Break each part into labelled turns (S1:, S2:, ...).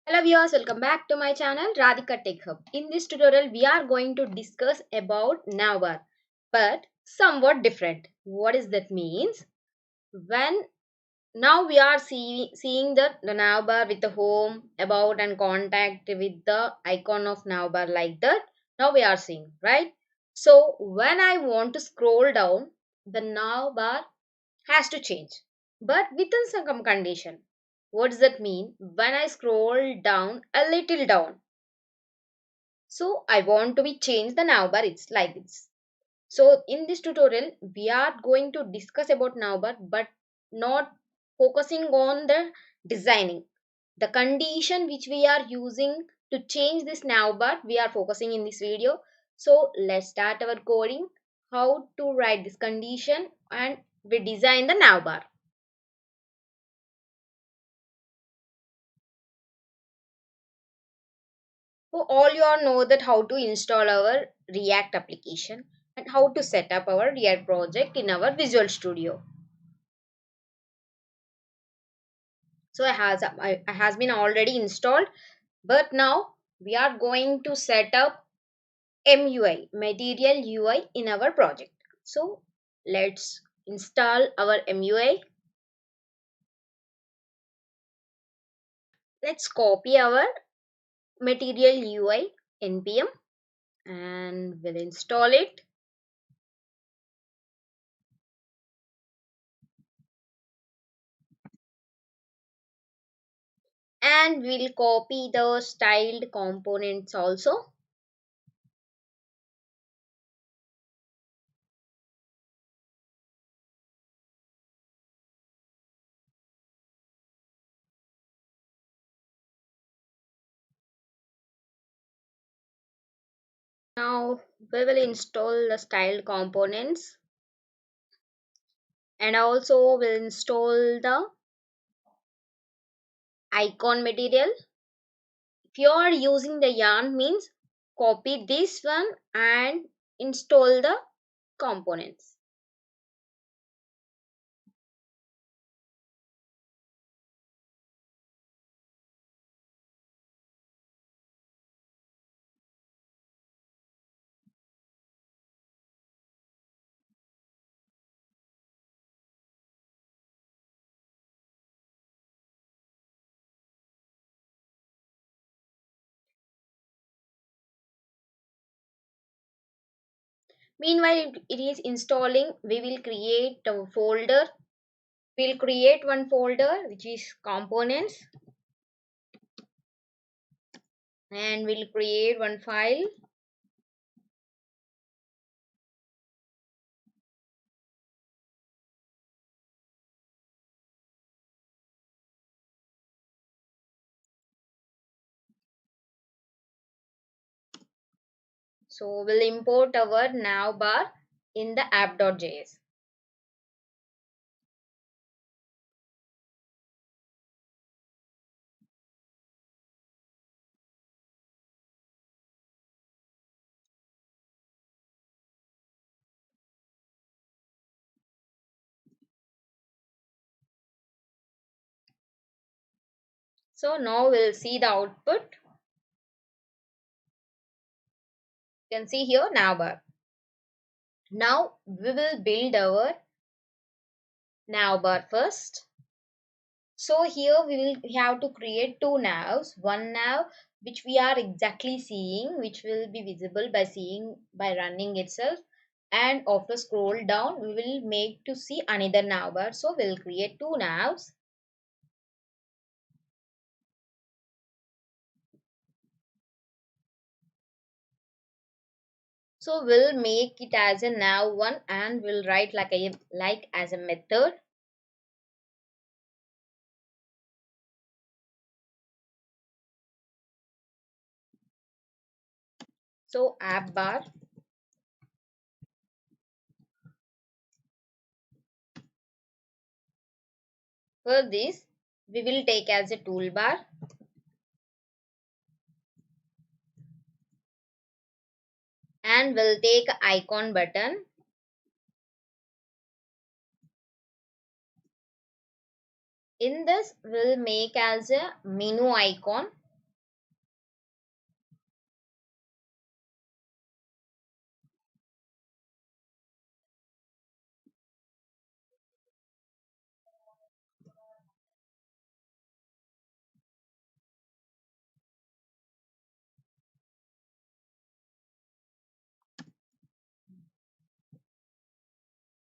S1: Hello viewers, welcome back to my channel Radhika TechHub. In this tutorial, we are going to discuss about Navbar, but somewhat different. What is that means? When now we are seeing the Navbar with the home, about and contact with the icon of Navbar like that. Now we are seeing, right? So when I want to scroll down, the Navbar has to change, but within some condition. What does that mean? When I scroll down a little down, so I want to be changed the navbar, it's like this. So in this tutorial we are going to discuss about navbar, but not focusing on the designing, the condition which we are using to change this navbar we are focusing in this video. So let's start our coding, how to write this condition, and we design the navbar. So all you all know that how to install our React application and how to set up our React project in our Visual Studio. So it has been already installed, but now we are going to set up MUI, Material UI, in our project. So let's install our MUI. Let's copy our Material UI npm and we'll install it. And we'll copy the styled components also. Now we will install the styled components, and also will install the icon material. If you are using the yarn means, copy this one and install the components. Meanwhile it is installing, we will create a folder. We'll create one folder which is components, and we'll create one file. So we'll import our navbar in the app.js. So now we'll see the output. You can see here navbar. Now we will build our navbar first. So here we have to create two navs. One nav which we are exactly seeing, which will be visible by seeing by running itself. And after scroll down, we will make to see another navbar. So we'll create two navs. So we'll make it as a nav one and we'll write like as a method. So app bar. For this, we will take as a toolbar, and we'll take icon button. In this, we'll make as a menu icon.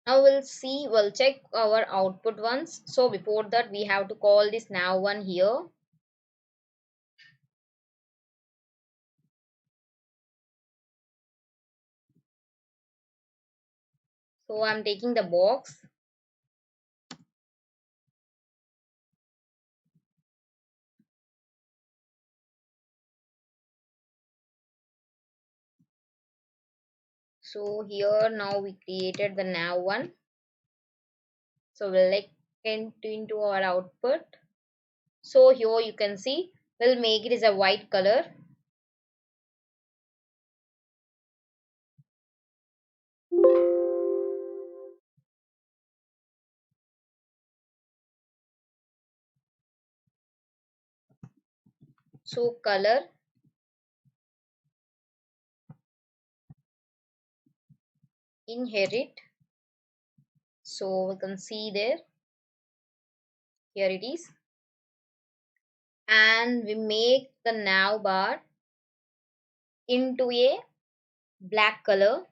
S1: Now we'll check our output once. So before that we have to call this now one here. So I'm taking the box. So here now we created the now one. So we'll like into our output. So here you can see we'll make it as a white color. So color, inherit. So we can see there. Here it is. And we make the nav bar into a black color.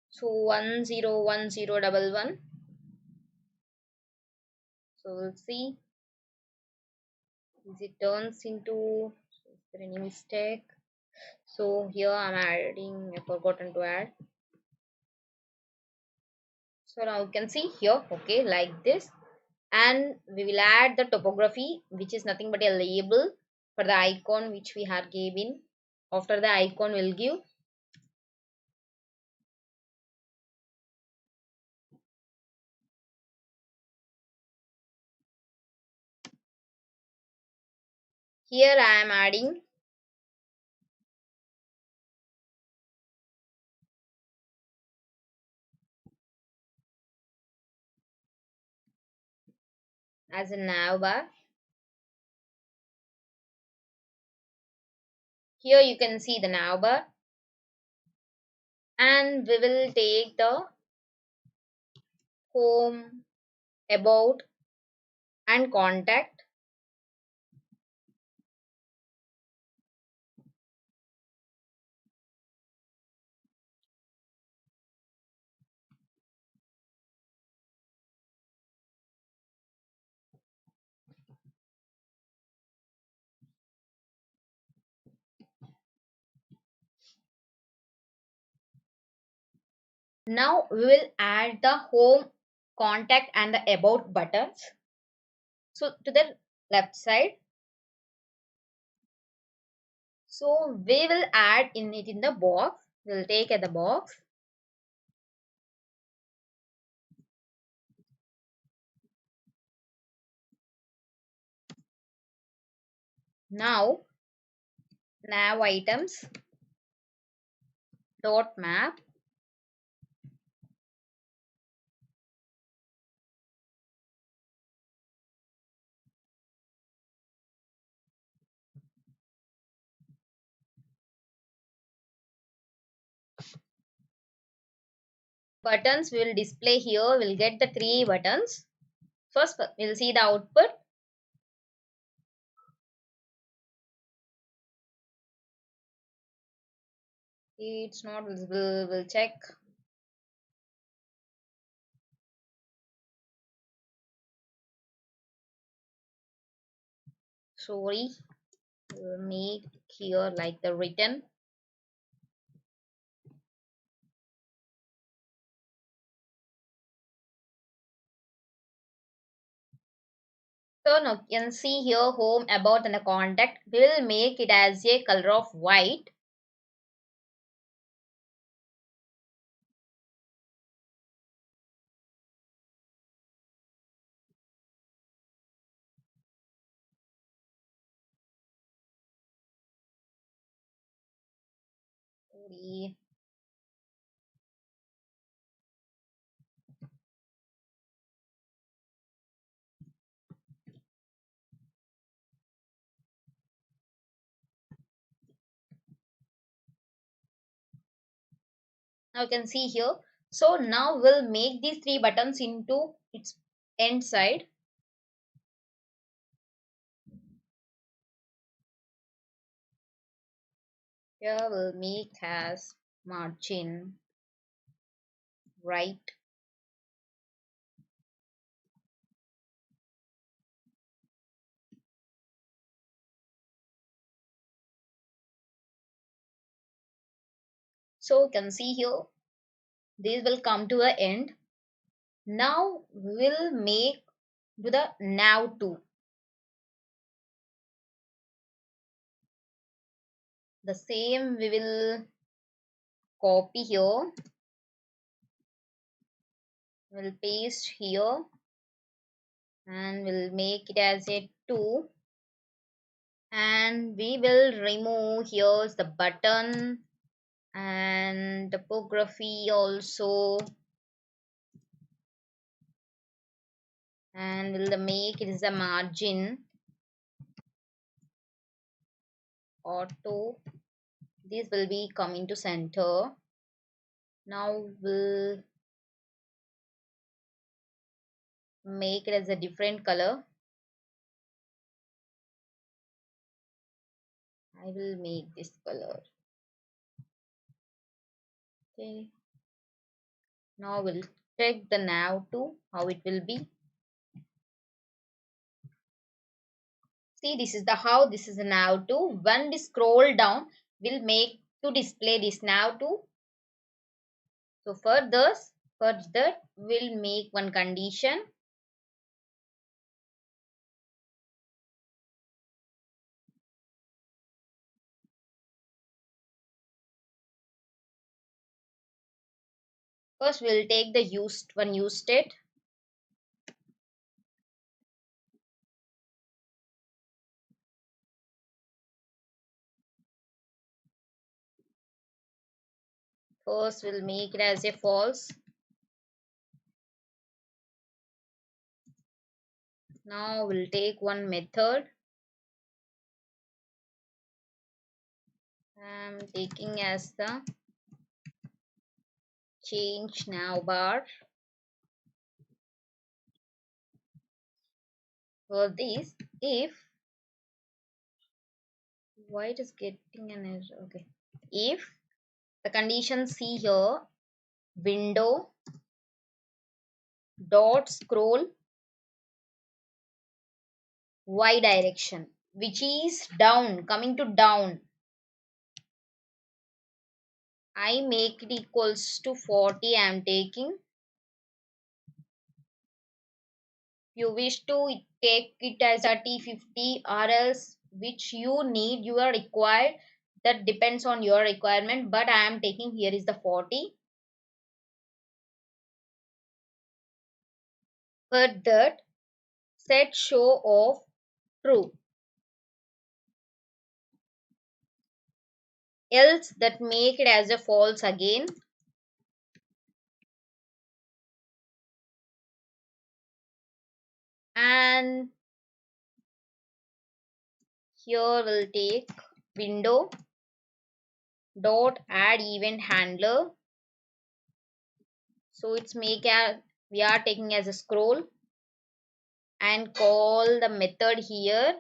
S1: So 101011. So we'll see if it turns into, is there any mistake? So here I'm adding, I forgotten to add. So now you can see here, okay, like this. And we will add the topography, which is nothing but a label for the icon which we have given. After the icon we'll give. Here I am adding as a nav bar. Here you can see the nav bar. And we will take the home, about, and contact. Now we will add the home, contact, and the about buttons. So to the left side. So we will add in it in the box. We'll take at the box. Now nav items dot map. Buttons will display here. We'll get the three buttons. First we'll see the output. It's not visible. We'll check. Sorry. We'll make here like the written. So now you can see here home, about, and a contact. We'll make it as a color of white. Sorry. Now you can see here. So now we'll make these three buttons into its end side. Here we'll make as margin right. So you can see here, these will come to an end. Now we'll make to the now to. The same we will copy here. We'll paste here and we'll make it as a 2, and we will remove here's the button and topography also, and we'll make it as a margin auto. This will be coming to center. Now we'll make it as a different color. I will make this color. Okay, now we'll check the now to how it will be. See, this is the how, this is the now to. When we scroll down, we'll make to display this now to. So further we'll make one condition. First we'll take the use state. First we'll make it as a false. Now we'll take one method. I'm taking as the change now bar. For this, if why it is getting an error, okay, if the condition see here, window dot scroll y direction, which is down, coming to down, I make it equals to 40. I am taking. You wish to take it as a T50 or else which you need, you are required, that depends on your requirement, but I am taking here is the 40. For that, set show of true, else that make it as a false again. And here we'll take window dot add event handler. So it's make a, we are taking as a scroll and call the method here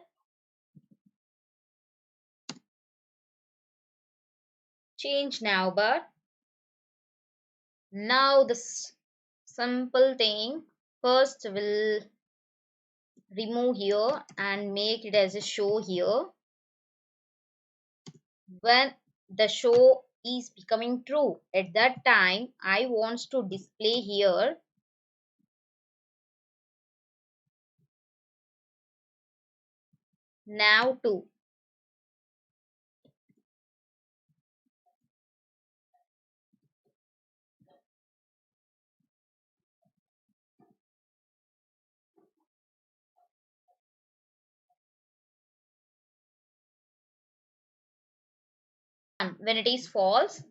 S1: change now bar. Now this simple thing, first we'll remove here and make it as a show here. When the show is becoming true, at that time I wants to display here now to. When it is false,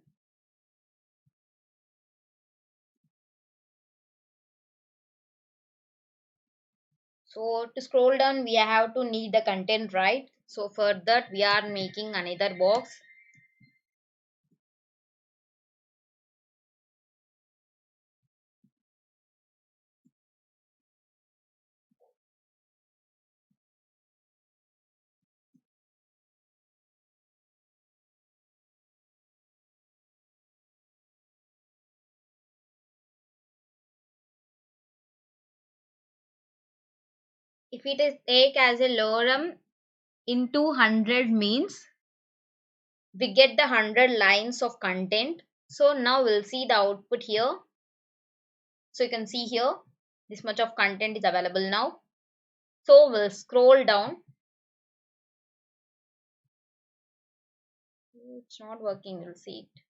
S1: so to scroll down we have to need the content, right? So for that we are making another box. If it is take as a lorem into 100 means we get the 100 lines of content. So now we'll see the output here. So you can see here this much of content is available now. So we'll scroll down. It's not working, we'll see it.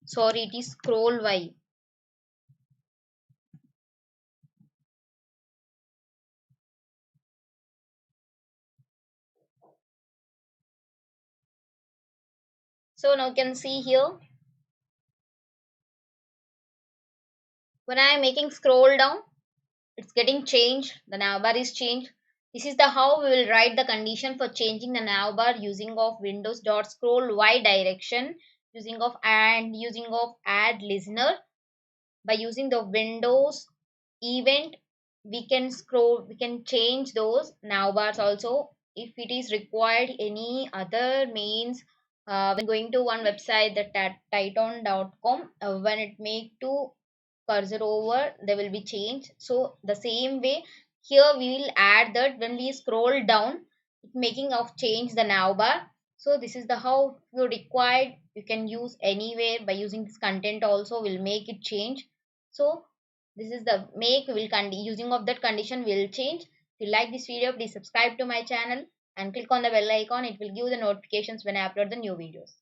S1: Sorry, it is scroll Y. So now you can see here when I am making scroll down, it's getting changed. The navbar is changed. This is the how we will write the condition for changing the navbar using of Windows dot scroll Y direction, using of add listener. By using the Windows event, we can change those navbars also. If it is required any other means, when going to one website, that at titan.com, when it make to cursor over, they will be changed. So the same way here we will add that when we scroll down, it making of change the navbar. So this is the how you required, you can use anywhere. By using this content also will make it change. So this is the make will using of that condition will change. If you like this video, please subscribe to my channel and click on the bell icon. It will give the notifications when I upload the new videos.